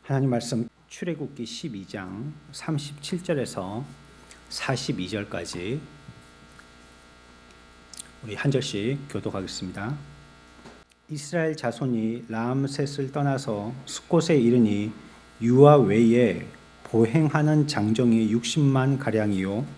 하나님 말씀 출애굽기 12장 37절에서 42절까지 우리 한 절씩 교독하겠습니다. 이스라엘 자손이 라암셋을 떠나서 숫곳에 이르니 유아 외에 보행하는 장정이 60만 가량이요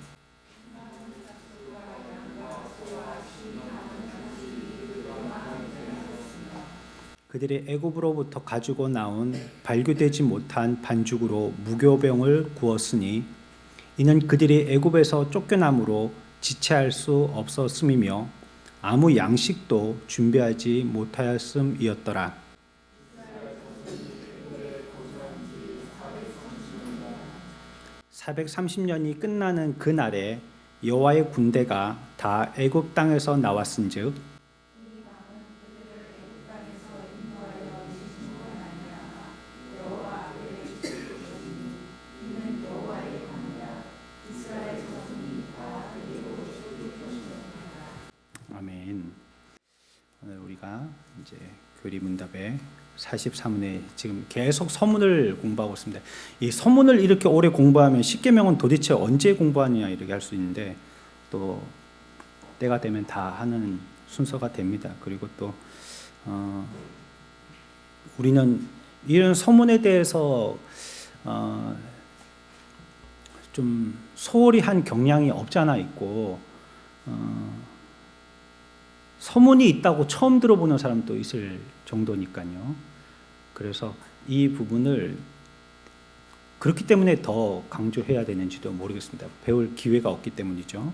그들이 애굽으로부터 가지고 나온 발교되지 못한 반죽으로 무교병을 구웠으니 이는 그들이 애굽에서 쫓겨남으로 지체할 수 없었음이며 아무 양식도 준비하지 못하였음이었더라. (430년이) 끝나는 그날에 여호와의 군대가 다 애굽 땅에서 나왔은즉 아멘. 오늘 우리가 이제 교리문답의 43문에 지금 계속 서문을 공부하고 있습니다. 이 서문을 이렇게 오래 공부하면 십계명은 도대체 언제 공부하느냐 이렇게 할 수 있는데 또 때가 되면 다 하는 순서가 됩니다. 그리고 또 우리는 이런 서문에 대해서 좀 소홀히 한 경향이 없잖아 있고 서문이 있다고 처음 들어보는 사람도 있을 정도니까요. 그래서 이 부분을 그렇기 때문에 더 강조해야 되는지도 모르겠습니다. 배울 기회가 없기 때문이죠.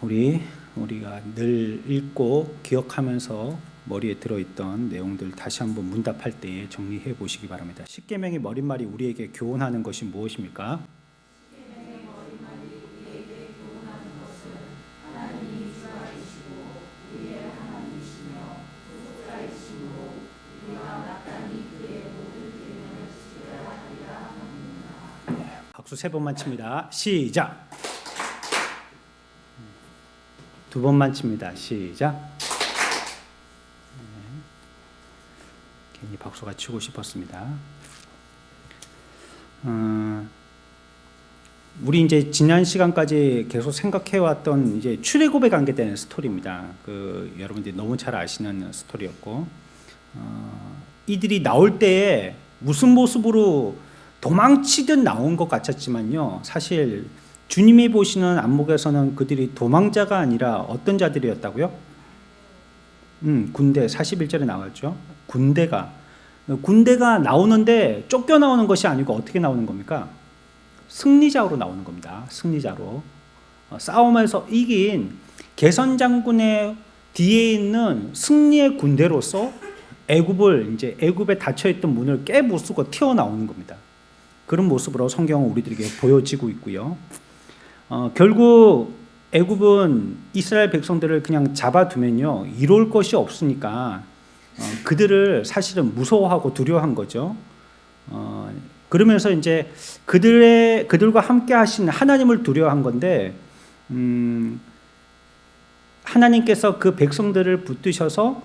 우리가 늘 읽고 기억하면서 머리에 들어있던 내용들 다시 한번 문답할 때에 정리해 보시기 바랍니다. 십계명의 머릿말이 우리에게 교훈하는 것이 무엇입니까? 박수 3번만 칩니다. 시작. 2번만 칩니다. 시작. 괜히 박수가 치고 싶었습니다. 우리 이제 지난 시간까지 계속 생각해왔던 이제 출애굽에 관계되는 스토리입니다. 여러분들이 너무 잘 아시는 스토리였고, 이들이 나올 때에 무슨 모습으로 도망치듯 나온 것 같았지만요. 사실 주님이 보시는 안목에서는 그들이 도망자가 아니라 어떤 자들이었다고요? 군대 41절에 나왔죠. 군대가 나오는데 쫓겨나오는 것이 아니고 어떻게 나오는 겁니까? 승리자로 나오는 겁니다. 승리자로 싸움에서 이긴 개선 장군의 뒤에 있는 승리의 군대로서 애굽에 닫혀있던 문을 깨부수고 튀어나오는 겁니다. 그런 모습으로 성경은 우리들에게 보여지고 있고요. 결국 애굽은 이스라엘 백성들을 그냥 잡아두면요 이룰 것이 없으니까 그들을 사실은 무서워하고 두려워한 거죠. 그러면서 이제 그들과 함께 하신 하나님을 두려워한 건데, 하나님께서 그 백성들을 붙드셔서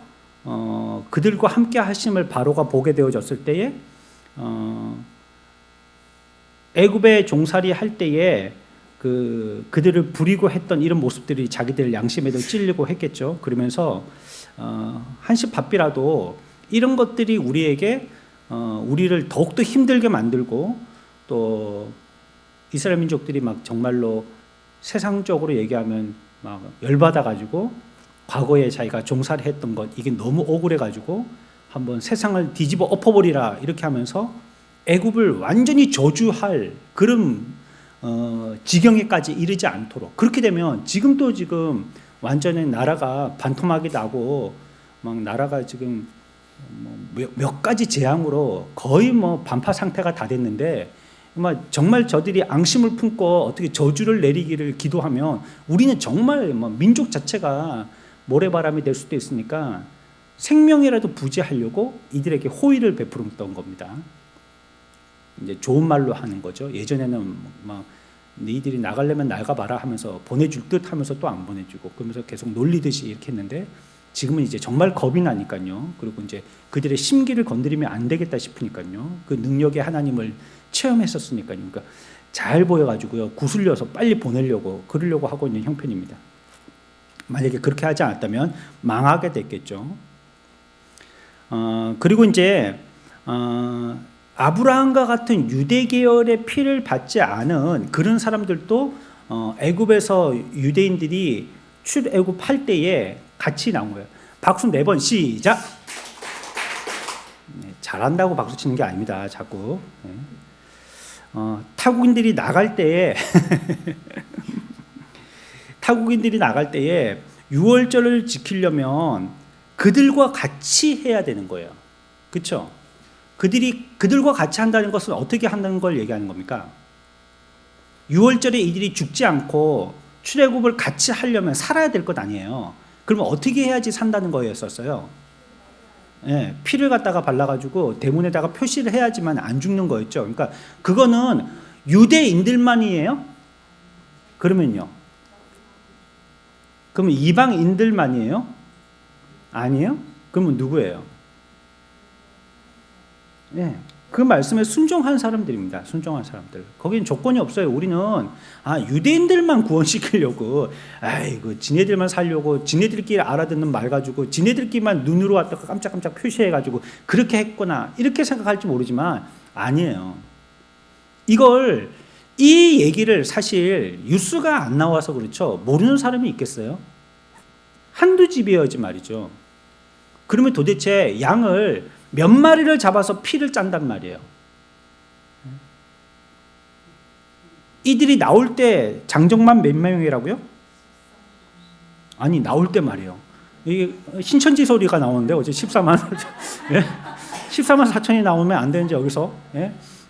그들과 함께 하심을 바로가 보게 되어졌을 때에 애굽에 종살이 할 때에 그들을 부리고 했던 이런 모습들이 자기들 양심에도 찔리고 했겠죠. 그러면서 한시 밥비라도 이런 것들이 우리를 더욱더 힘들게 만들고, 또 이스라엘 민족들이 막 정말로 세상적으로 얘기하면 막 열받아 가지고 과거에 자기가 종살이했던 것 이게 너무 억울해 가지고 한번 세상을 뒤집어 엎어버리라 이렇게 하면서 애굽을 완전히 저주할 그런 지경에까지 이르지 않도록, 그렇게 되면 지금 완전히 나라가 반토막이 나고 막 나라가 지금 몇 가지 재앙으로 거의 반파 상태가 다 됐는데, 정말 저들이 앙심을 품고 어떻게 저주를 내리기를 기도하면 우리는 정말 민족 자체가 모래바람이 될 수도 있으니까 생명이라도 부지하려고 이들에게 호의를 베풀었던 겁니다. 이제 좋은 말로 하는 거죠. 예전에는 너희들이 나가려면 나가봐라 하면서 보내줄 듯 하면서 또 안 보내주고, 그러면서 계속 놀리듯이 이렇게 했는데, 지금은 이제 정말 겁이 나니까요. 그리고 이제 그들의 심기를 건드리면 안 되겠다 싶으니까요. 그 능력의 하나님을 체험했었으니까요. 그러니까 잘 보여가지고요. 구슬려서 빨리 보내려고 그러려고 하고 있는 형편입니다. 만약에 그렇게 하지 않았다면 망하게 됐겠죠. 그리고 이제 아브라함과 같은 유대 계열의 피를 받지 않은 그런 사람들도 애굽에서 유대인들이 출애굽할 때에 같이 나온 거예요. 박수 4번 시작. 네, 잘한다고 박수 치는 게 아닙니다. 자꾸. 네. 타국인들이 나갈 때에 타국인들이 나갈 때에 유월절을 지키려면 그들과 같이 해야 되는 거예요. 그렇죠? 그들과 같이 한다는 것은 어떻게 한다는 걸 얘기하는 겁니까? 유월절에 이들이 죽지 않고 출애굽을 같이 하려면 살아야 될 것 아니에요. 그러면 어떻게 해야지 산다는 거였었어요? 네, 피를 갖다가 발라가지고 대문에다가 표시를 해야지만 안 죽는 거였죠. 그러니까 그거는 유대인들만이에요? 그러면요? 그러면 이방인들만이에요? 아니에요? 그러면 누구예요? 네, 그 말씀에 순종한 사람들입니다. 순종한 사람들. 거긴 조건이 없어요. 우리는 유대인들만 구원시키려고 아이고 지네들만 살려고 지네들끼리 알아듣는 말 가지고 지네들끼리만 눈으로 왔다가 깜짝깜짝 표시해가지고 그렇게 했구나 이렇게 생각할지 모르지만 아니에요. 이 얘기를 사실 뉴스가 안 나와서 그렇죠. 모르는 사람이 있겠어요? 한두 집이어야지 말이죠. 그러면 도대체 양을 몇 마리를 잡아서 피를 짠단 말이에요. 이들이 나올 때 장정만 몇 명이라고요? 아니 나올 때 말이에요. 이게 신천지 소리가 나오는데 어제 14만 14만 4천이 나오면 안 되는지 여기서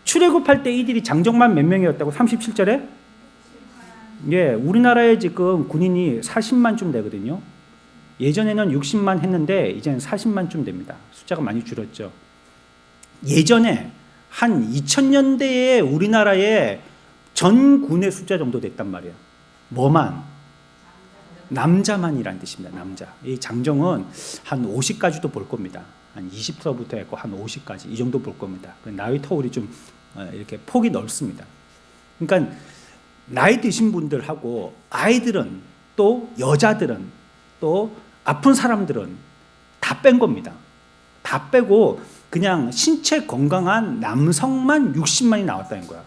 출애굽할 때 이들이 장정만 몇 명이었다고 37절에 우리나라에 지금 군인이 40만쯤 되거든요. 예전에는 60만 했는데 이제는 40만쯤 됩니다. 숫자가 많이 줄었죠. 예전에 한 2000년대에 우리나라에 전군의 숫자 정도 됐단 말이에요. 뭐만? 남자만이라는 뜻입니다. 남자. 이 장정은 한 50까지도 볼 겁니다. 한 20서부터 했고 한 50까지 이 정도 볼 겁니다. 나이 터울이 좀 이렇게 폭이 넓습니다. 그러니까 나이 드신 분들하고 아이들은 또 여자들은 또 아픈 사람들은 다 뺀 겁니다. 다 빼고 그냥 신체 건강한 남성만 60만이 나왔다는 거야.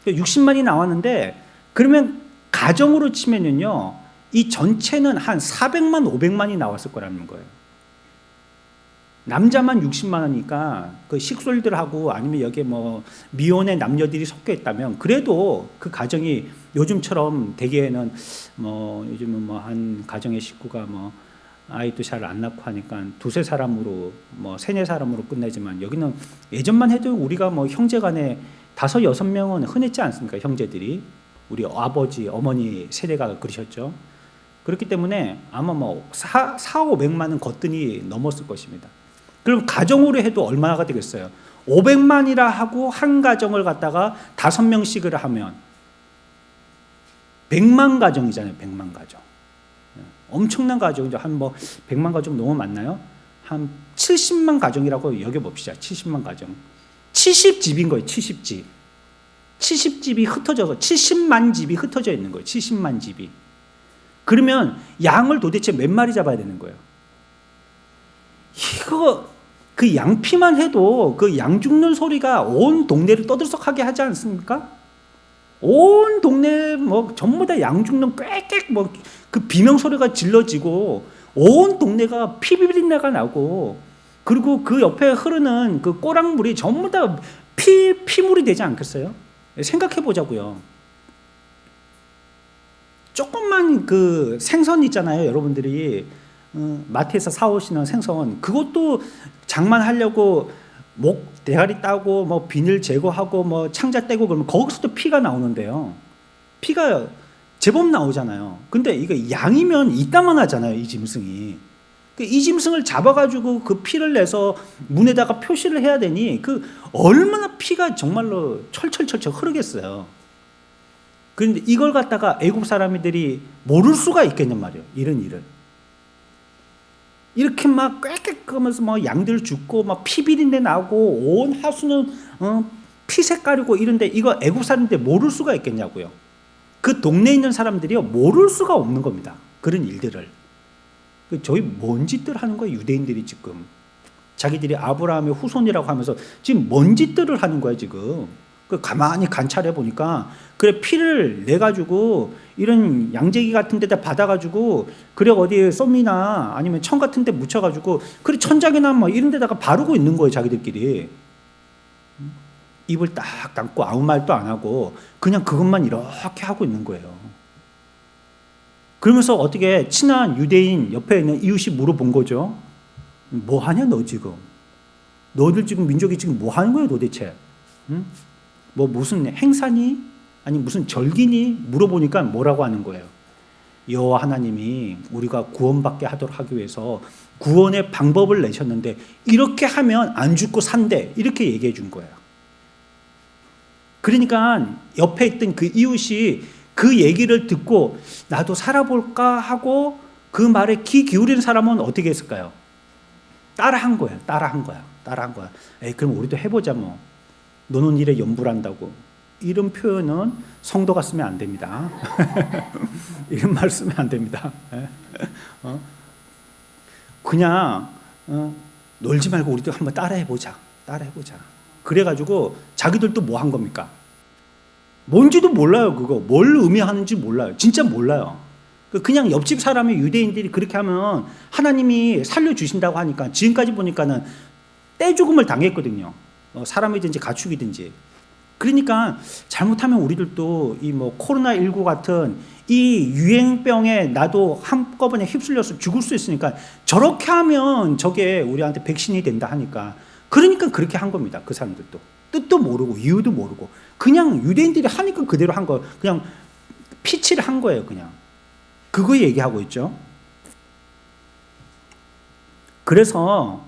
60만이 나왔는데 그러면 가정으로 치면요 이 전체는 한 400만 500만이 나왔을 거라는 거예요. 남자만 60만이니까 그 식솔들하고 아니면 여기에 뭐 미혼의 남녀들이 섞여 있다면 그래도 그 가정이 요즘처럼 대개는 뭐 요즘은 뭐 한 가정의 식구가 뭐 아이도 잘 안 낳고 하니까 두세 사람으로 뭐 세네 사람으로 끝내지만 여기는 예전만 해도 우리가 뭐 형제간에 5-6명은 흔했지 않습니까? 형제들이 우리 아버지 어머니 세대가 그러셨죠. 그렇기 때문에 아마 뭐 400-500만은 거뜬히 넘었을 것입니다. 그럼 가정으로 해도 얼마나 되겠어요? 500만이라 하고 한 가정을 갖다가 5명씩을 하면 100만 가정이잖아요. 100만 가정. 엄청난 가정이죠. 한 뭐 100만 가정 너무 많나요? 한 70만 가정이라고 여겨봅시다. 70만 가정. 70집인 거예요. 70집. 70집이 흩어져서 70만 집이 흩어져 있는 거예요. 70만 집이. 그러면 양을 도대체 몇 마리 잡아야 되는 거예요? 이거 그 양피만 해도 그 양 죽는 소리가 온 동네를 떠들썩하게 하지 않습니까? 온 동네 뭐 전부 다 양 죽는 꽥꽥 뭐 그 비명 소리가 질러지고 온 동네가 피비린내가 나고 그리고 그 옆에 흐르는 그 꼬랑물이 전부 다 피물이 되지 않겠어요? 생각해 보자고요. 조금만 그 생선 있잖아요, 여러분들이 마트에서 사오시는 생선 그것도 장만하려고 목 대가리 따고 뭐 비늘 제거하고 뭐 창자 떼고 그러면 거기서도 피가 나오는데요. 피가 제법 나오잖아요. 근데 이거 양이면 이따만 하잖아요, 이 짐승이. 이 짐승을 잡아가지고 그 피를 내서 문에다가 표시를 해야 되니 그 얼마나 피가 정말로 철철철철 흐르겠어요. 그런데 이걸 갖다가 애국 사람들이 모를 수가 있겠냔 말이에요. 이런 일을. 이렇게 막 꽥꽥하면서 막 양들 죽고 막 피비린내 나고 온 하수는 피색깔이고 이런데 이거 애국 사람인데 모를 수가 있겠냐고요. 그 동네에 있는 사람들이요 모를 수가 없는 겁니다. 그런 일들을. 저희 뭔 짓들 하는 거예요 유대인들이 지금. 자기들이 아브라함의 후손이라고 하면서 지금 뭔 짓들을 하는 거예요 지금. 가만히 관찰해 보니까 그래 피를 내 가지고 이런 양재기 같은 데다 받아 가지고 그래 어디 썸이나 아니면 천 같은 데 묻혀 가지고 그래 천장이나 뭐 이런 데다가 바르고 있는 거예요 자기들끼리. 입을 딱 닫고 아무 말도 안 하고 그냥 그것만 이렇게 하고 있는 거예요. 그러면서 어떻게 친한 유대인 옆에 있는 이웃이 물어본 거죠. 뭐 하냐 너 지금? 너들 지금 민족이 지금 뭐 하는 거야 도대체? 응? 뭐 무슨 행사니? 아니 무슨 절기니? 물어보니까 뭐라고 하는 거예요? 여호와 하나님이 우리가 구원받게 하도록 하기 위해서 구원의 방법을 내셨는데 이렇게 하면 안 죽고 산대 이렇게 얘기해 준 거예요. 그러니까 옆에 있던 그 이웃이 그 얘기를 듣고 나도 살아볼까 하고 그 말에 귀 기울이는 사람은 어떻게 했을까요? 따라한 거예요. 따라한 거야. 에이, 그럼 우리도 해보자 뭐. 노는 일에 연불한다고. 이런 표현은 성도가 쓰면 안 됩니다. 이런 말 쓰면 안 됩니다. 그냥 놀지 말고 우리도 한번 따라해보자. 그래가지고 자기들도 뭐 한 겁니까? 뭔지도 몰라요. 그거 뭘 의미하는지 몰라요. 진짜 몰라요. 그냥 옆집 사람의 유대인들이 그렇게 하면 하나님이 살려주신다고 하니까 지금까지 보니까는 떼죽음을 당했거든요. 사람이든지 가축이든지. 그러니까 잘못하면 우리들도 이 뭐 코로나19 같은 이 유행병에 나도 한꺼번에 휩쓸려서 죽을 수 있으니까 저렇게 하면 저게 우리한테 백신이 된다 하니까 그러니까 그렇게 한 겁니다. 그 사람들도. 뜻도 모르고 이유도 모르고 그냥 유대인들이 하니까 그대로 한 거예요. 그냥 피치를 한 거예요. 그냥. 그거 얘기하고 있죠. 그래서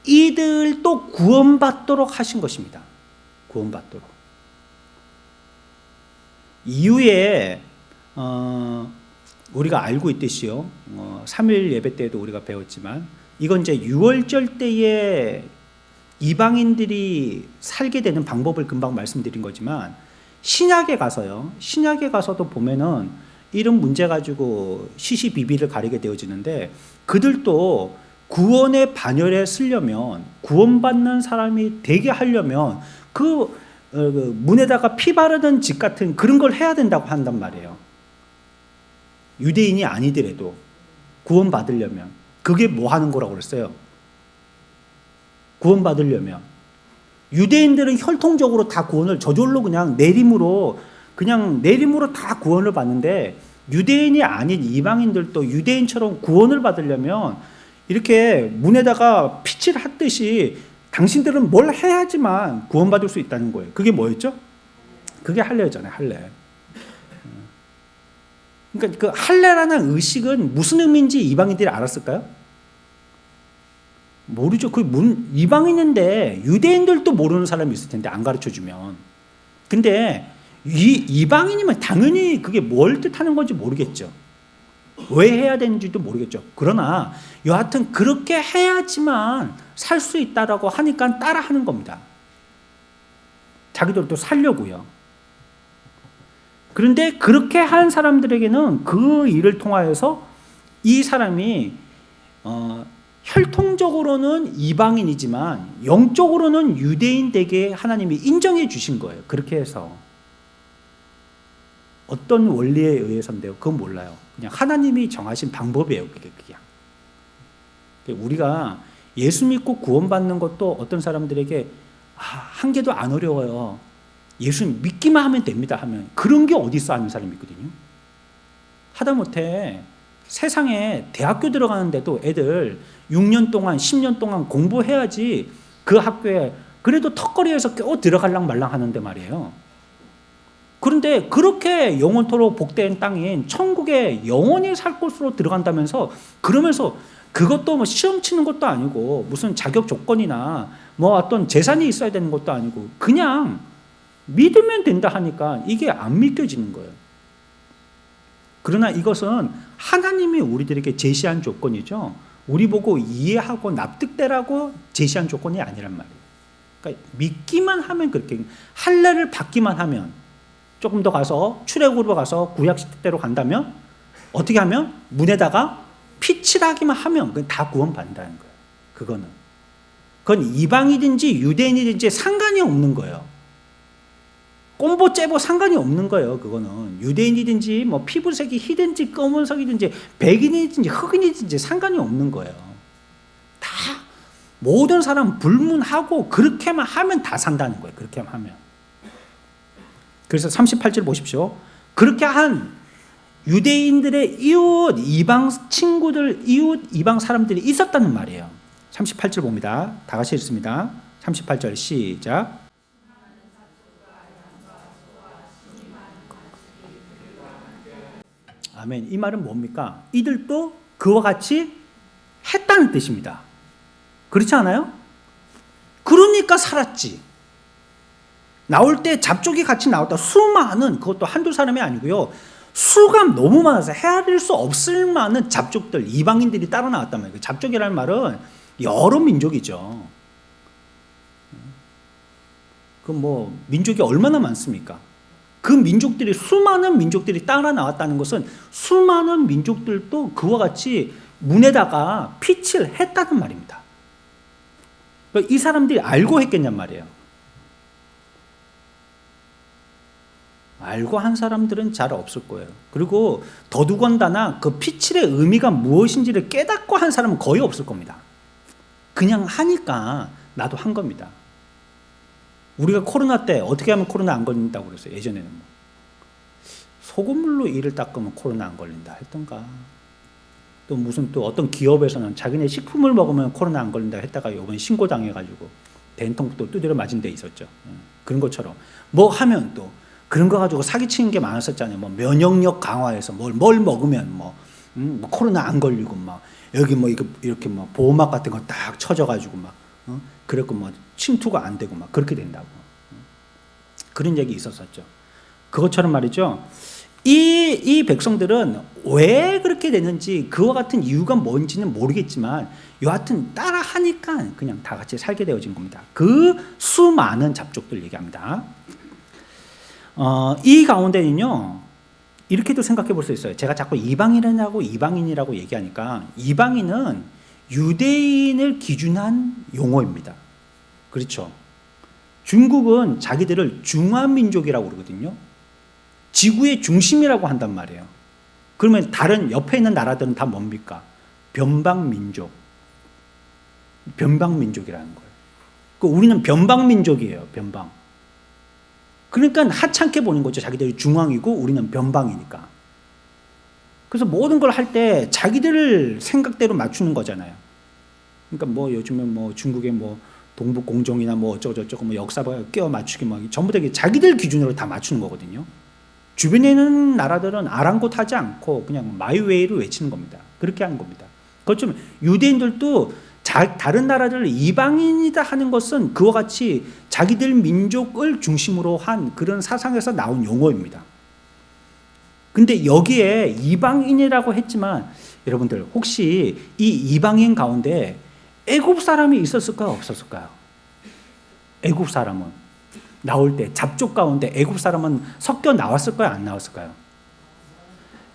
이들도 구원받도록 하신 것입니다. 구원받도록. 이후에 우리가 알고 있듯이요. 3일 예배 때도 우리가 배웠지만 이건 이제 유월절 때에 이방인들이 살게 되는 방법을 금방 말씀드린 거지만 신약에 가서도 보면은 이런 문제 가지고 시시비비를 가리게 되어지는데 그들도 구원의 반열에 쓰려면 구원받는 사람이 되게 하려면 그 문에다가 피 바르는 짓 같은 그런 걸 해야 된다고 한단 말이에요. 유대인이 아니더라도 구원받으려면 그게 뭐 하는 거라고 그랬어요? 구원받으려면 유대인들은 혈통적으로 다 구원을 저절로 그냥 내림으로 다 구원을 받는데 유대인이 아닌 이방인들도 유대인처럼 구원을 받으려면 이렇게 문에다가 피칠 하듯이 당신들은 뭘 해야지만 구원받을 수 있다는 거예요. 그게 뭐였죠? 그게 할례잖아요. 할례. 그러니까 그 할례라는 의식은 무슨 의미인지 이방인들이 알았을까요? 모르죠. 이방인인데 유대인들도 모르는 사람이 있을 텐데 안 가르쳐주면. 근데 이방인이면 당연히 그게 뭘 뜻하는 건지 모르겠죠. 왜 해야 되는지도 모르겠죠. 그러나 여하튼 그렇게 해야지만 살 수 있다라고 하니까 따라하는 겁니다. 자기들도 살려고요. 그런데 그렇게 한 사람들에게는 그 일을 통하여서 이 사람이 혈통적으로는 이방인이지만 영적으로는 유대인 되게 하나님이 인정해 주신 거예요. 그렇게 해서 어떤 원리에 의해서인데요. 그건 몰라요. 그냥 하나님이 정하신 방법이에요. 그게 그냥. 우리가 예수 믿고 구원받는 것도 어떤 사람들에게 한 개도 안 어려워요. 예수 믿기만 하면 됩니다 하면 그런 게 어디 있어 하는 사람이 있거든요. 하다못해 세상에 대학교 들어가는데도 애들 6년 동안 10년 동안 공부해야지 그 학교에 그래도 턱걸이에서 껴 들어갈랑 말랑 하는데 말이에요. 그런데 그렇게 영원토록 복된 땅인 천국에 영원히 살 곳으로 들어간다면서 그러면서 그것도 뭐 시험 치는 것도 아니고 무슨 자격 조건이나 뭐 어떤 재산이 있어야 되는 것도 아니고 그냥 믿으면 된다 하니까 이게 안 믿겨지는 거예요. 그러나 이것은 하나님이 우리들에게 제시한 조건이죠. 우리 보고 이해하고 납득되라고 제시한 조건이 아니란 말이에요. 그러니까 믿기만 하면 그렇게, 할례를 받기만 하면, 조금 더 가서 출애굽으로 가서 구약 시대로 간다면 어떻게 하면 문에다가 피 칠하기만 하면 그건 다 구원받는다는 거예요. 그건 이방이든지 유대인이든지 상관이 없는 거예요. 꼼보 째보 상관이 없는 거예요. 그거는 유대인이든지 뭐 피부색이 희든지 검은색이든지 백인이든지 흑인이든지 상관이 없는 거예요. 다 모든 사람 불문하고 그렇게만 하면 다 산다는 거예요. 그렇게만 하면. 그래서 38절 보십시오. 그렇게 한 유대인들의 이웃 이방 친구들, 이웃 이방 사람들이 있었다는 말이에요. 38절 봅니다. 다 같이 읽습니다. 38절 시작. 아멘. 이 말은 뭡니까? 이들도 그와 같이 했다는 뜻입니다. 그렇지 않아요? 그러니까 살았지. 나올 때 잡족이 같이 나왔다. 수많은, 그것도 한두 사람이 아니고요. 수가 너무 많아서 헤아릴 수 없을 만한 잡족들, 이방인들이 따라 나왔단 말이에요. 잡족이라는 말은 여러 민족이죠. 그 뭐 민족이 얼마나 많습니까? 그 민족들이, 수많은 민족들이 따라 나왔다는 것은 수많은 민족들도 그와 같이 문에다가 빛을 했다는 말입니다. 이 사람들이 알고 했겠냔 말이에요. 알고 한 사람들은 잘 없을 거예요. 그리고 더더군다나 그 피칠의 의미가 무엇인지를 깨닫고 한 사람은 거의 없을 겁니다. 그냥 하니까 나도 한 겁니다. 우리가 코로나 때 어떻게 하면 코로나 안 걸린다고 그랬어요. 예전에는 뭐 소금물로 이를 닦으면 코로나 안 걸린다 했던가, 또 무슨 또 어떤 기업에서는 자기네 식품을 먹으면 코로나 안 걸린다 했다가 이번에 신고당해가지고 된통 또 두드려 맞은 데 있었죠. 그런 것처럼 뭐 하면 또 그런 거 가지고 사기치는 게 많았었잖아요. 뭐 면역력 강화해서 뭘 먹으면 뭐 코로나 안 걸리고 막 여기 뭐 이렇게 뭐 보호막 같은 거 딱 쳐져가지고 막 그랬고 뭐 침투가 안 되고 막 그렇게 된다고 그런 얘기 있었었죠. 그것처럼 말이죠. 이 백성들은 왜 그렇게 되는지 그와 같은 이유가 뭔지는 모르겠지만 여하튼 따라 하니까 그냥 다 같이 살게 되어진 겁니다. 그 수많은 잡족들 얘기합니다. 이 가운데는요, 이렇게도 생각해 볼 수 있어요. 제가 자꾸 이방인이라고 얘기하니까 이방인은 유대인을 기준한 용어입니다. 그렇죠. 중국은 자기들을 중화민족이라고 그러거든요. 지구의 중심이라고 한단 말이에요. 그러면 다른 옆에 있는 나라들은 다 뭡니까? 변방민족. 변방민족이라는 거예요. 우리는 변방민족이에요. 변방. 그러니까 하찮게 보는 거죠. 자기들이 중앙이고 우리는 변방이니까. 그래서 모든 걸 할 때 자기들 생각대로 맞추는 거잖아요. 그러니까 뭐 요즘에 뭐 중국의 뭐 동북공정이나 뭐 어쩌고저쩌고 뭐 역사 끼워 맞추기 뭐 전부 다 자기들 기준으로 다 맞추는 거거든요. 주변에 있는 나라들은 아랑곳하지 않고 그냥 마이웨이를 외치는 겁니다. 그렇게 하는 겁니다. 그렇지만 유대인들도 다른 나라들 이방인이다 하는 것은 그와 같이 자기들 민족을 중심으로 한 그런 사상에서 나온 용어입니다. 근데 여기에 이방인이라고 했지만 여러분들 혹시 이 이방인 가운데 애굽 사람이 있었을까요? 없었을까요? 애굽 사람은 나올 때 잡족 가운데 애굽 사람은 섞여 나왔을까요? 안 나왔을까요?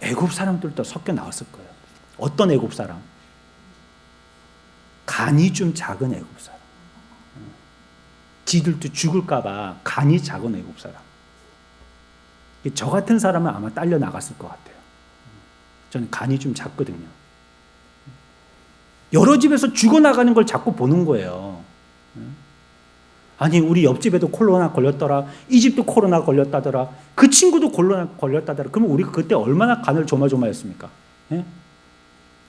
애굽 사람들도 섞여 나왔을 거예요. 어떤 애굽 사람? 간이 좀 작은 애굽 사람. 지들도 죽을까 봐 간이 작은 애굽 사람. 저 같은 사람은 아마 딸려 나갔을 것 같아요. 저는 간이 좀 작거든요. 여러 집에서 죽어나가는 걸 자꾸 보는 거예요. 아니 우리 옆집에도 코로나 걸렸더라. 이 집도 코로나 걸렸다더라. 그 친구도 코로나 걸렸다더라. 그러면 우리가 그때 얼마나 간을 조마조마했습니까? 예?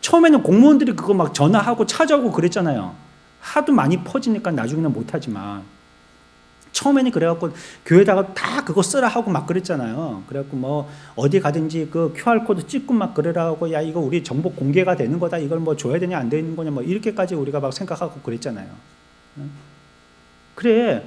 처음에는 공무원들이 그거 막 전화하고 찾아오고 그랬잖아요. 하도 많이 퍼지니까 나중에는 못하지만 처음에는 그래갖고 교회다가 다 그거 쓰라 하고 막 그랬잖아요. 그래갖고 뭐 어디 가든지 그 QR코드 찍고 막 그러라고 야 이거 우리 정보 공개가 되는 거다. 이걸 뭐 줘야 되냐 안 되는 거냐 뭐 이렇게까지 우리가 막 생각하고 그랬잖아요. 그래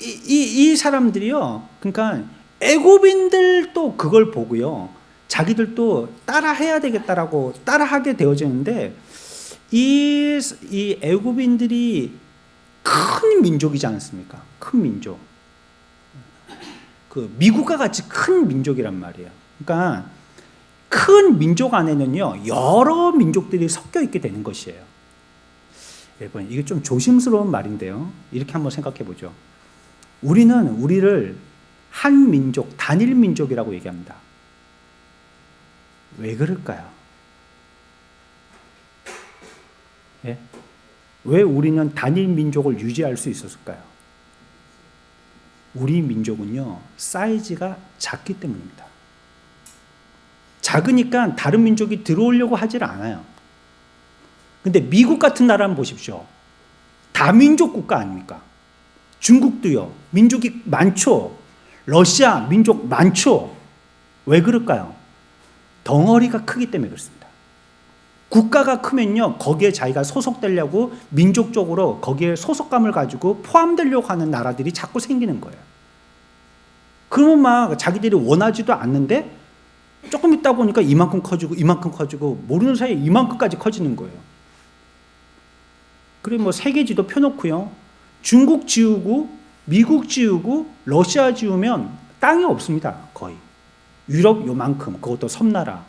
이 사람들이요. 그러니까 애굽인들도 그걸 보고요. 자기들도 따라해야 되겠다라고 따라하게 되어지는데 이 애굽인들이 큰 민족이지 않습니까? 큰 민족. 그 미국과 같이 큰 민족이란 말이에요. 그러니까 큰 민족 안에는요 여러 민족들이 섞여 있게 되는 것이에요. 여러분 이게 좀 조심스러운 말인데요. 이렇게 한번 생각해 보죠. 우리는 우리를 한 민족, 단일 민족이라고 얘기합니다. 왜 그럴까요? 예? 왜 우리는 단일 민족을 유지할 수 있었을까요? 우리 민족은요 사이즈가 작기 때문입니다. 작으니까 다른 민족이 들어오려고 하질 않아요. 근데 미국 같은 나라는 보십시오. 다민족 국가 아닙니까? 중국도요. 민족이 많죠. 러시아 민족 많죠. 왜 그럴까요? 덩어리가 크기 때문에 그렇습니다. 국가가 크면요 거기에 자기가 소속되려고 민족적으로 거기에 소속감을 가지고 포함되려고 하는 나라들이 자꾸 생기는 거예요. 그러면 막 자기들이 원하지도 않는데 조금 있다 보니까 이만큼 커지고 모르는 사이에 이만큼까지 커지는 거예요. 그리고 뭐 세계 지도 펴놓고요. 중국 지우고 미국 지우고 러시아 지우면 땅이 없습니다. 거의. 유럽 요만큼, 그것도 섬나라.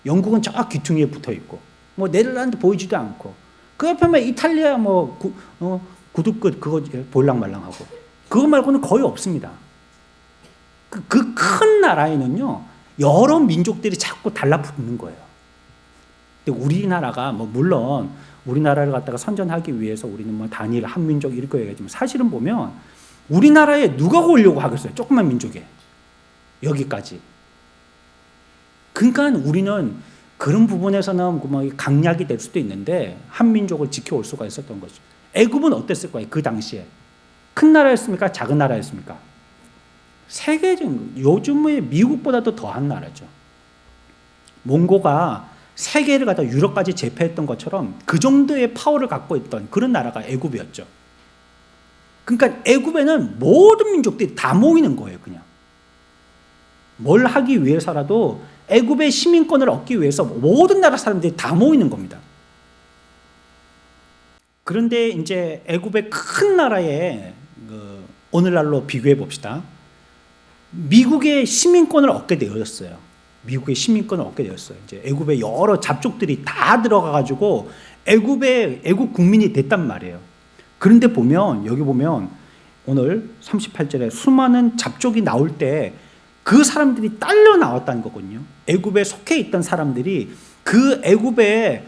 영국은 저 귀퉁이에 붙어 있고, 뭐 네덜란드 보이지도 않고, 그 옆에만 이탈리아 뭐 구두끝 그거 볼랑말랑하고, 그거 말고는 거의 없습니다. 그 큰 나라에는요 여러 민족들이 자꾸 달라붙는 거예요. 근데 우리나라가 뭐 물론 우리나라를 갖다가 선전하기 위해서 우리는 뭐 단일 한민족 이렇게 얘기하지만 사실은 보면 우리나라에 누가 오려고 하겠어요? 조그만 민족에 여기까지. 그러니까 우리는 그런 부분에서는 뭐 강약이 될 수도 있는데 한민족을 지켜올 수가 있었던 거죠. 애굽은 어땠을 거예요? 그 당시에 큰 나라였습니까? 작은 나라였습니까? 세계적인, 요즘의 미국보다도 더한 나라죠. 몽고가 세계를 갖다 유럽까지 제패했던 것처럼 그 정도의 파워를 갖고 있던 그런 나라가 애굽이었죠. 그러니까 애굽에는 모든 민족들이 다 모이는 거예요. 그냥 뭘 하기 위해서라도 애굽의 시민권을 얻기 위해서 모든 나라 사람들이 다 모이는 겁니다. 그런데 이제 애굽의 큰 나라에 오늘날로 비교해 봅시다. 미국의 시민권을 얻게 되었어요. 미국의 시민권을 얻게 되었어요. 이제 애굽의 여러 잡족들이 다 들어가가지고 애굽 국민이 됐단 말이에요. 그런데 보면 여기 보면 오늘 38절에 수많은 잡족이 나올 때 그 사람들이 딸려 나왔다는 거거든요. 애굽에 속해 있던 사람들이 그 애굽에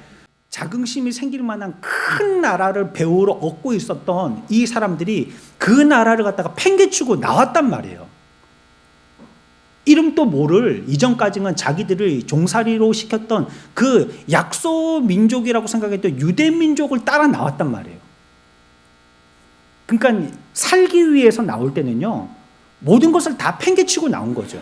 자긍심이 생길 만한 큰 나라를 배후로 얻고 있었던 이 사람들이 그 나라를 갖다가 팽개치고 나왔단 말이에요. 이름도 모를 이전까지는 자기들을 종살이로 시켰던 그 약소 민족이라고 생각했던 유대 민족을 따라 나왔단 말이에요. 그러니까 살기 위해서 나올 때는요 모든 것을 다 팽개치고 나온 거죠.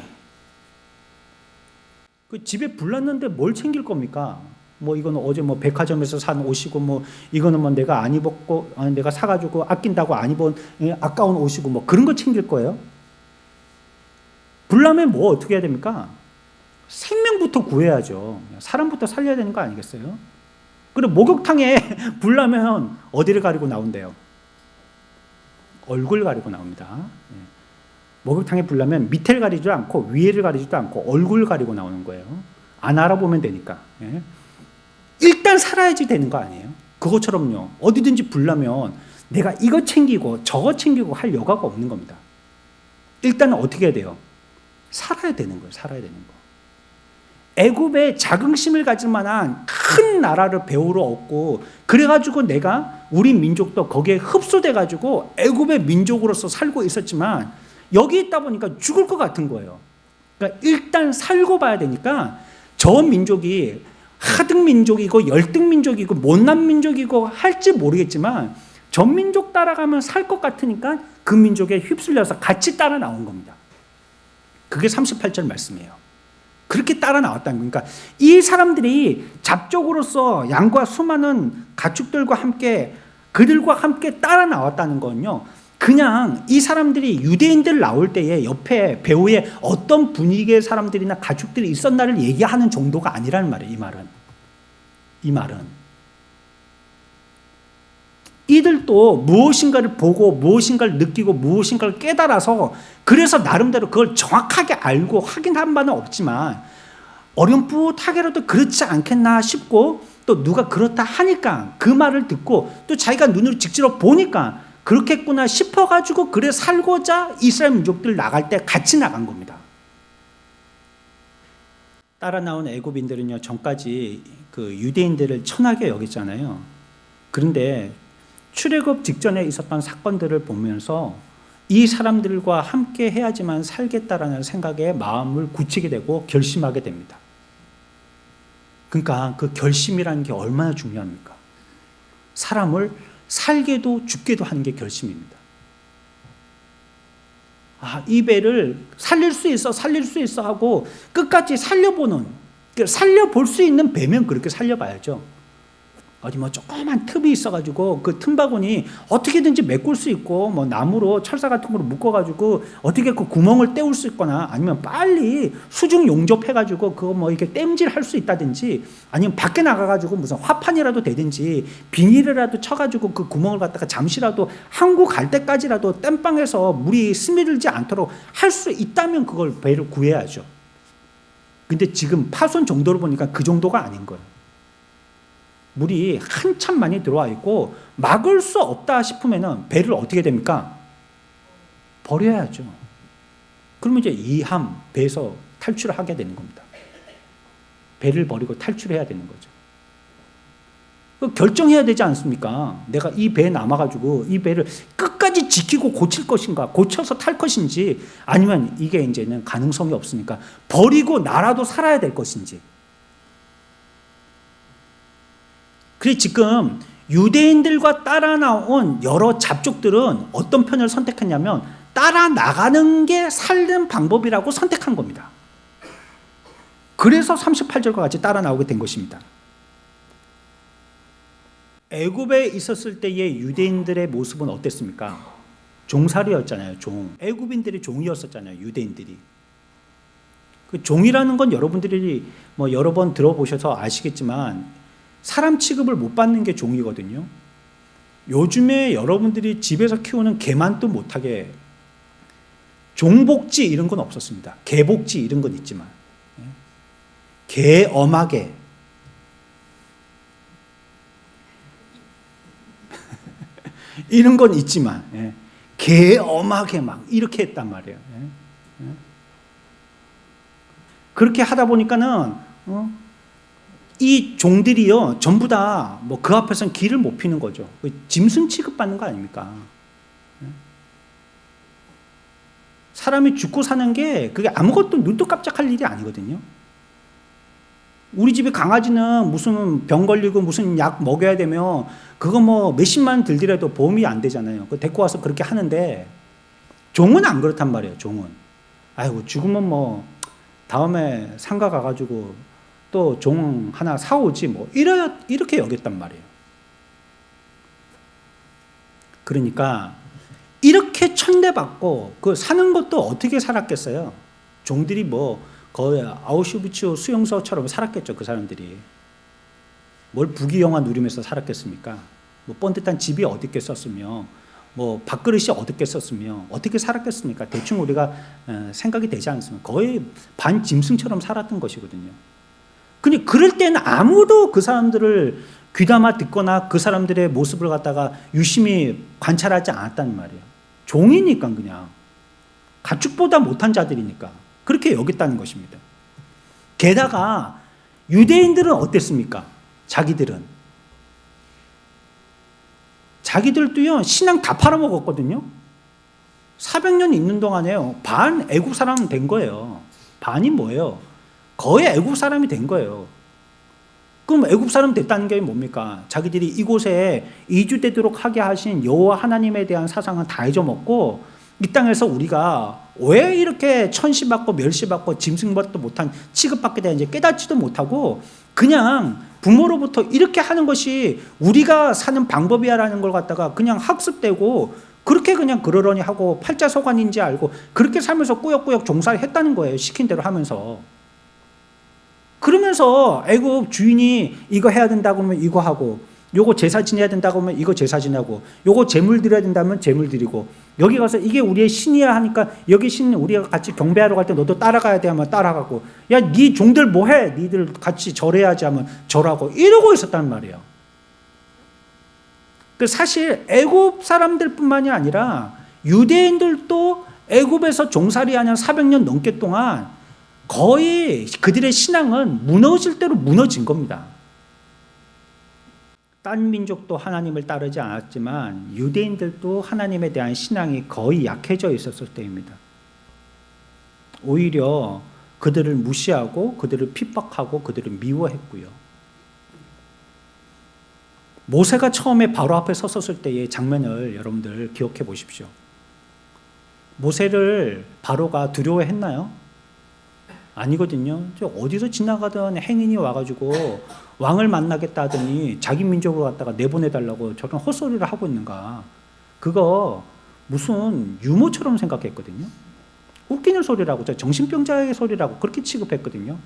그 집에 불 났는데 뭘 챙길 겁니까? 뭐 이거는 어제 뭐 백화점에서 산 옷이고 뭐 이거는 뭐 내가 안 입었고 내가 사가지고 아낀다고 안 입은 아까운 옷이고 뭐 그런 거 챙길 거예요? 불나면 뭐 어떻게 해야 됩니까? 생명부터 구해야죠. 사람부터 살려야 되는 거 아니겠어요? 그리고 목욕탕에 불나면 어디를 가리고 나온대요? 얼굴 가리고 나옵니다. 목욕탕에 불나면 밑에를 가리지도 않고 위에를 가리지도 않고 얼굴 가리고 나오는 거예요. 안 알아보면 되니까. 일단 살아야지 되는 거 아니에요? 그것처럼요. 어디든지 불나면 내가 이거 챙기고 저거 챙기고 할 여가가 없는 겁니다. 일단 어떻게 해야 돼요? 살아야 되는 거예요. 살아야 되는 거. 애굽에 자긍심을 가질 만한 큰 나라를 배후로 얻고 그래가지고 내가 우리 민족도 거기에 흡수돼가지고 애굽의 민족으로서 살고 있었지만 여기 있다 보니까 죽을 것 같은 거예요. 그러니까 일단 살고 봐야 되니까 저 민족이 하등 민족이고 열등 민족이고 못난 민족이고 할지 모르겠지만 저 민족 따라가면 살 것 같으니까 그 민족에 휩쓸려서 같이 따라 나온 겁니다. 그게 38절 말씀이에요. 그렇게 따라 나왔다는 거니까 이 사람들이 잡족으로서 양과 수많은 가축들과 함께 그들과 함께 따라 나왔다는 건요. 그냥 이 사람들이 유대인들 나올 때에 옆에 배후에 어떤 분위기의 사람들이나 가축들이 있었나를 얘기하는 정도가 아니라는 말이에요. 이 말은 이들도 무엇인가를 보고 무엇인가를 느끼고 무엇인가를 깨달아서 그래서 나름대로 그걸 정확하게 알고 확인한 바는 없지만 어렴풋하게라도 그렇지 않겠나 싶고, 또 누가 그렇다 하니까 그 말을 듣고 또 자기가 눈으로 직접 보니까 그렇겠구나 싶어가지고 그래 살고자 이스라엘 민족들 나갈 때 같이 나간 겁니다. 따라 나온 애굽인들은요, 전까지 그 유대인들을 천하게 여겼잖아요. 그런데 출애굽 직전에 있었던 사건들을 보면서 이 사람들과 함께 해야지만 살겠다라는 생각에 마음을 굳히게 되고 결심하게 됩니다. 그러니까 그 결심이라는 게 얼마나 중요합니까? 사람을 살게도 죽게도 하는 게 결심입니다. 이 배를 살릴 수 있어 하고 끝까지 살려볼 수 있는 배면 그렇게 살려봐야죠. 어디 뭐 조그만 틈이 있어가지고 그 틈바구니 어떻게든지 메꿀 수 있고, 뭐 나무로 철사 같은 거로 묶어가지고 어떻게 그 구멍을 때울 수 있거나, 아니면 빨리 수중 용접해가지고 그거 뭐 이렇게 땜질할 수 있다든지, 아니면 밖에 나가가지고 무슨 화판이라도 되든지 비닐이라도 쳐가지고 그 구멍을 갖다가 잠시라도 한국 갈 때까지라도 땜빵해서 물이 스며들지 않도록 할 수 있다면 그걸 배를 구해야죠. 근데 지금 파손 정도로 보니까 그 정도가 아닌 거예요. 물이 한참 많이 들어와 있고 막을 수 없다 싶으면 배를 어떻게 됩니까? 버려야죠. 그러면 이제 이함, 배에서 탈출을 하게 되는 겁니다. 배를 버리고 탈출해야 되는 거죠. 결정해야 되지 않습니까? 내가 이 배에 남아가지고 이 배를 끝까지 지키고 고칠 것인가, 고쳐서 탈 것인지, 아니면 이게 이제는 가능성이 없으니까 버리고 나라도 살아야 될 것인지. 그래서 지금 유대인들과 따라 나온 여러 잡족들은 어떤 편을 선택했냐면 따라 나가는 게 살는 방법이라고 선택한 겁니다. 그래서 38절과 같이 따라 나오게 된 것입니다. 애굽에 있었을 때의 유대인들의 모습은 어땠습니까? 종살이였잖아요. 애굽인들이 종이었었잖아요. 유대인들이. 그 종이라는 건 여러분들이 뭐 여러 번 들어보셔서 아시겠지만 사람 취급을 못 받는 게 종이거든요. 요즘에 여러분들이 집에서 키우는 개만도 못하게, 종복지 이런 건 없었습니다. 개복지 이런 건 있지만, 개엄하게 이런 건 있지만, 개엄하게 막 이렇게 했단 말이에요. 그렇게 하다 보니까는 이 종들이요 전부 다 뭐 그 앞에서는 길을 못 피는 거죠. 짐승 취급받는 거 아닙니까? 사람이 죽고 사는 게 그게 아무것도 눈도 깜짝할 일이 아니거든요. 우리 집에 강아지는 무슨 병 걸리고 무슨 약 먹여야 되면 그거 뭐 몇십만 들더라도 보험이 안 되잖아요. 그거 데리고 와서 그렇게 하는데, 종은 안 그렇단 말이에요. 종은 아이고 죽으면 뭐 다음에 상가 가가지고 또 종 하나 사오지 뭐 이렇게 여겼단 말이에요. 그러니까 이렇게 천대받고 그 사는 것도 어떻게 살았겠어요? 종들이 뭐 거의 아우슈비츠 수용소처럼 살았겠죠. 그 사람들이 뭘 부귀영화 누리면서 살았겠습니까? 뭐 번듯한 집이 어디 있겠었으며 뭐 밥그릇이 어디 있겠었으며 어떻게 살았겠습니까? 대충 우리가 생각이 되지 않습니까? 거의 반짐승처럼 살았던 것이거든요. 근데 그럴 때는 아무도 그 사람들을 귀담아 듣거나 그 사람들의 모습을 갖다가 유심히 관찰하지 않았단 말이에요. 종이니까, 그냥 가축보다 못한 자들이니까 그렇게 여겼다는 것입니다. 게다가 유대인들은 어땠습니까? 자기들도요 신앙 다 팔아먹었거든요. 400년 있는 동안에요 반 애국 사람 된 거예요. 반이 뭐예요? 거의 애국 사람이 된 거예요. 그럼 애국 사람 됐다는 게 뭡니까? 자기들이 이곳에 이주되도록 하게 하신 여호와 하나님에 대한 사상은 다 잊어먹고 이 땅에서 우리가 왜 이렇게 천시받고 멸시받고 짐승받도 못한 취급받게 되는지 깨닫지도 못하고 그냥 부모로부터 이렇게 하는 것이 우리가 사는 방법이야라는 걸 갖다가 그냥 학습되고 그렇게 그냥 그러려니 하고 팔자소관인지 알고 그렇게 살면서 꾸역꾸역 종살이 했다는 거예요. 시킨 대로 하면서. 그러면서 애굽 주인이 이거 해야 된다고 하면 이거 하고, 요거 제사 지내야 된다고 하면 이거 제사 지내고, 요거 제물 드려야 된다면 제물 드리고, 여기 가서 이게 우리의 신이야 하니까 여기 신 우리가 같이 경배하러 갈 때 너도 따라가야 돼 하면 따라가고, 야 네 종들 뭐해? 니들 같이 절해야지 하면 절하고, 이러고 있었단 말이에요. 사실 애굽 사람들뿐만이 아니라 유대인들도 애굽에서 종살이하는 400년 넘게 동안 거의 그들의 신앙은 무너질 대로 무너진 겁니다. 딴 민족도 하나님을 따르지 않았지만 유대인들도 하나님에 대한 신앙이 거의 약해져 있었을 때입니다. 오히려 그들을 무시하고 그들을 핍박하고 그들을 미워했고요. 모세가 처음에 바로 앞에 섰었을 때의 장면을 여러분들 기억해 보십시오. 모세를 바로가 두려워했나요? 아니거든요. 저 어디서 지나가던 행인이 와가지고 왕을 만나겠다 하더니 자기 민족으로 갔다가 내보내달라고 저런 헛소리를 하고 있는가. 그거 무슨 유머처럼 생각했거든요. 웃기는 소리라고, 정신병자의 소리라고 그렇게 취급했거든요.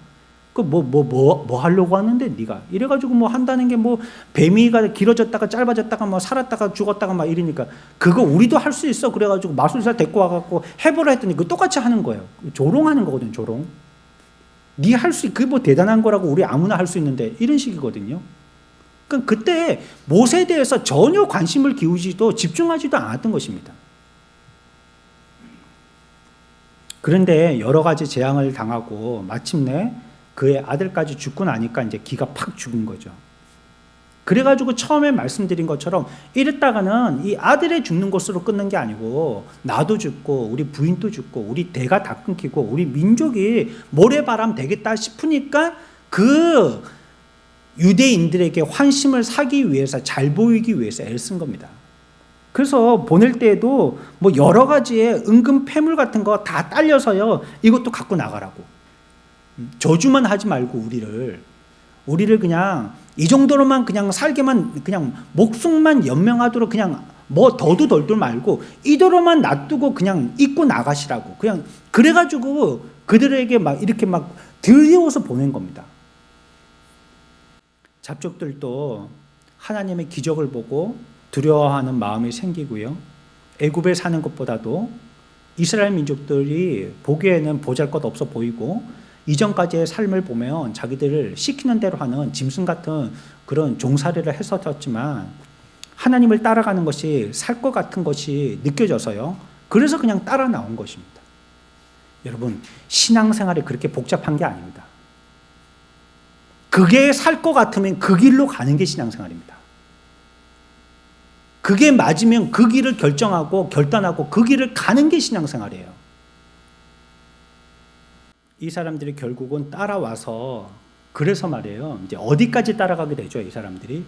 그 뭐 하려고 하는데 네가 이래가지고 뭐 한다는 게 뭐 뱀이가 길어졌다가 짧아졌다가 뭐 살았다가 죽었다가 막 이러니까 그거 우리도 할 수 있어 그래가지고 마술사 데리고 와갖고 해보라 했더니 그 똑같이 하는 거예요. 조롱하는 거거든요. 조롱. 네 할 수 그게 뭐 대단한 거라고 우리 아무나 할 수 있는데 이런 식이거든요. 그러니까 그때 모세에 대해서 전혀 관심을 기울이지도 집중하지도 않았던 것입니다. 그런데 여러 가지 재앙을 당하고 마침내 그의 아들까지 죽고 나니까 이제 기가 팍 죽은 거죠. 그래가지고 처음에 말씀드린 것처럼 이랬다가는 이 아들의 죽는 것으로 끊는 게 아니고 나도 죽고 우리 부인도 죽고 우리 대가 다 끊기고 우리 민족이 모래바람 되겠다 싶으니까 그 유대인들에게 환심을 사기 위해서 잘 보이기 위해서 애를 쓴 겁니다. 그래서 보낼 때에도 뭐 여러 가지의 은근 폐물 같은 거 다 딸려서요 이것도 갖고 나가라고. 저주만 하지 말고 우리를 그냥 이 정도로만 그냥 살게만 그냥 목숨만 연명하도록 그냥 뭐 더도 덜도 말고 이대로만 놔두고 그냥 잊고 나가시라고. 그냥 그래가지고 그들에게 막 이렇게 막 들이워서 보낸 겁니다. 잡족들도 하나님의 기적을 보고 두려워하는 마음이 생기고요. 애굽에 사는 것보다도 이스라엘 민족들이 보기에는 보잘것없어 보이고 이전까지의 삶을 보면 자기들을 시키는 대로 하는 짐승 같은 그런 종살이를 했었지만 하나님을 따라가는 것이 살 것 같은 것이 느껴져서요. 그래서 그냥 따라 나온 것입니다. 여러분, 신앙생활이 그렇게 복잡한 게 아닙니다. 그게 살 것 같으면 그 길로 가는 게 신앙생활입니다. 그게 맞으면 그 길을 결정하고 결단하고 그 길을 가는 게 신앙생활이에요. 이 사람들이 결국은 따라와서 그래서 말이에요. 이제 어디까지 따라가게 되죠, 이 사람들이?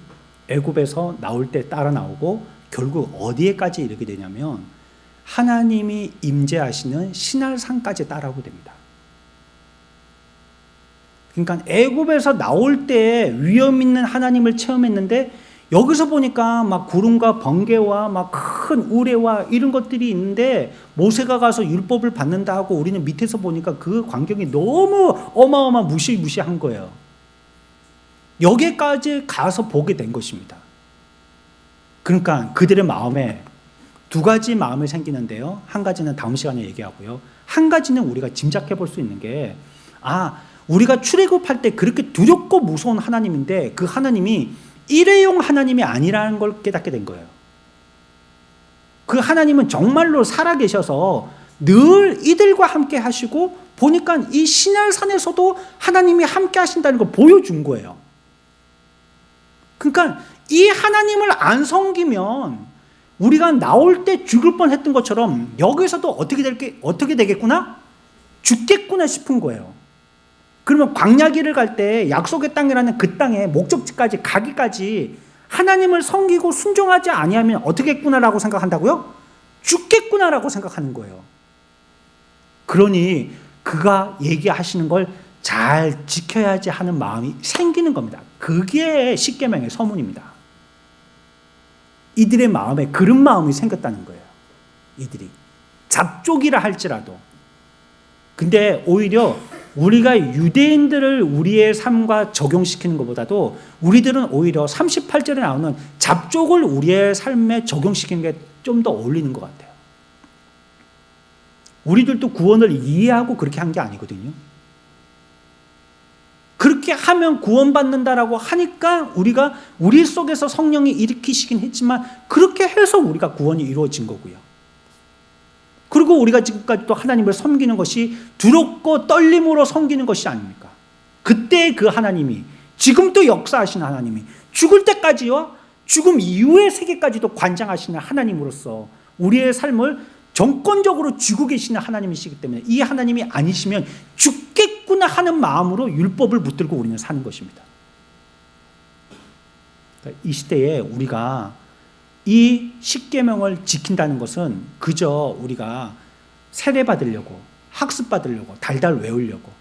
애굽에서 나올 때 따라 나오고 결국 어디에까지 이르게 되냐면 하나님이 임재하시는 시날산까지 따라오게 됩니다. 그러니까 애굽에서 나올 때 위험 있는 하나님을 체험했는데 여기서 보니까 막 구름과 번개와 막 큰 우레와 이런 것들이 있는데 모세가 가서 율법을 받는다 하고 우리는 밑에서 보니까 그 광경이 너무 어마어마 무시무시한 거예요. 여기까지 가서 보게 된 것입니다. 그러니까 그들의 마음에 두 가지 마음이 생기는데요. 한 가지는 다음 시간에 얘기하고요. 한 가지는 우리가 짐작해 볼 수 있는 게 우리가 출애굽할 때 그렇게 두렵고 무서운 하나님인데 그 하나님이 일회용 하나님이 아니라는 걸 깨닫게 된 거예요. 그 하나님은 정말로 살아계셔서 늘 이들과 함께 하시고 보니까 이 시날산에서도 하나님이 함께 하신다는 걸 보여준 거예요. 그러니까 이 하나님을 안 섬기면 우리가 나올 때 죽을 뻔했던 것처럼 여기서도 어떻게 되겠구나? 죽겠구나 싶은 거예요. 그러면 광야길을 갈 때 약속의 땅이라는 그 땅에 목적지까지 가기까지 하나님을 섬기고 순종하지 아니하면 어떻게 했구나라고 생각한다고요? 죽겠구나라고 생각하는 거예요. 그러니 그가 얘기하시는 걸 잘 지켜야지 하는 마음이 생기는 겁니다. 그게 십계명의 서문입니다. 이들의 마음에 그런 마음이 생겼다는 거예요. 이들이 잡족이라 할지라도. 근데 오히려 우리가 유대인들을 우리의 삶과 적용시키는 것보다도 우리들은 오히려 38절에 나오는 잡족을 우리의 삶에 적용시키는 게 좀 더 어울리는 것 같아요. 우리들도 구원을 이해하고 그렇게 한 게 아니거든요. 그렇게 하면 구원받는다라고 하니까 우리가 우리 속에서 성령이 일으키시긴 했지만 그렇게 해서 우리가 구원이 이루어진 거고요. 그리고 우리가 지금까지 또 하나님을 섬기는 것이 두렵고 떨림으로 섬기는 것이 아닙니까? 그때 그 하나님이 지금 또 역사하시는 하나님이 죽을 때까지와 죽음 이후의 세계까지도 관장하시는 하나님으로서 우리의 삶을 정권적으로 쥐고 계시는 하나님이시기 때문에 이 하나님이 아니시면 죽겠구나 하는 마음으로 율법을 붙들고 우리는 사는 것입니다. 그러니까 이 시대에 우리가 이 십계명을 지킨다는 것은 그저 우리가 세례받으려고 학습받으려고 달달 외우려고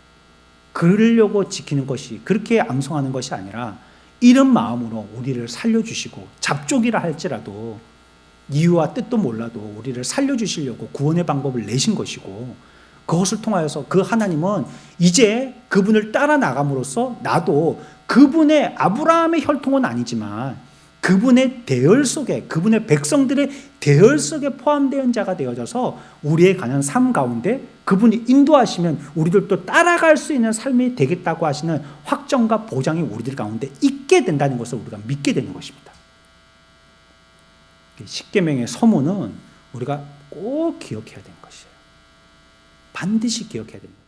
그러려고 지키는 것이 그렇게 암송하는 것이 아니라 이런 마음으로 우리를 살려주시고 잡족이라 할지라도 이유와 뜻도 몰라도 우리를 살려주시려고 구원의 방법을 내신 것이고 그것을 통하여서 그 하나님은 이제 그분을 따라 나감으로써 나도 그분의 아브라함의 혈통은 아니지만 그분의 대열 속에 그분의 백성들의 대열 속에 포함된 자가 되어져서 우리의 가는 삶 가운데 그분이 인도하시면 우리들도 따라갈 수 있는 삶이 되겠다고 하시는 확정과 보장이 우리들 가운데 있게 된다는 것을 우리가 믿게 되는 것입니다. 십계명의 서문은 우리가 꼭 기억해야 되는 것이에요. 반드시 기억해야 됩니다.